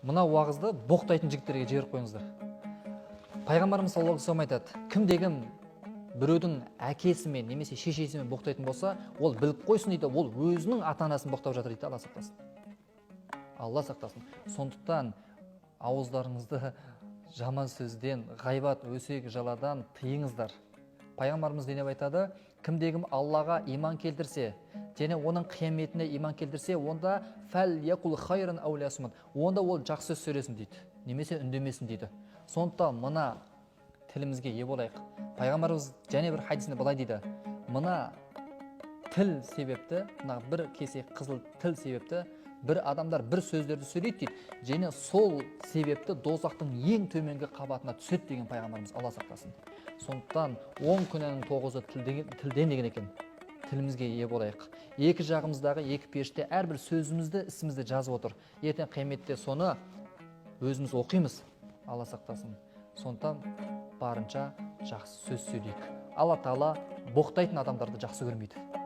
мына уағызды боқтайтын жігіттерге жіберіп қойыңыздар. Пайғамбарымыз саллаллаху алейхи вассалам айтады, кімде-кім біреудің әкесімен немесе шешесімен боқтайтын болса, ол біліп қойсын дейді, ол өзінің ата-анасын боқтап жатыр дейді. Алла сақтасын. Алла сақтасын. Сондықтан ауыздарыңызды жаман сөзден, ғайбат, өсек жаладан тыйыңыздар. Пайғамбарымыз деп айтады, кімде-кім Аллаға иман келтірсе, және оның қияметіне иман келтірсе, онда фәл якул хайран ау лиясмут, онда ол жақсы сөз сөйлесін дейді, немесе үндемесін дейді. Сондықтан мына тілімізге ие болайық. Пайғамбарымыз және бір хадисінде былай дейді, мына тіл себепті, мына бір кесек қызыл тіл себепті бір адамдар бір сөздерді сөйлейді дейді, және сол себепті дозақтың ең төменгі қабатына түседі деген пайғамбарымыз, Алла сақтасын. Сондықтан 10 күнәнің 9-ы тілден деген екен. Тілімізге ие болайық. Екі жағымыздағы екі періште әрбір сөзімізді, ісімізді жазып отыр. Ертең қияметте соны өзіміз оқимыз. Алла сақтасын. Сондықтан барынша жақсы сөз сөйлейік. Алла Тағала боқтайтын адамдарды жақсы көрмейді.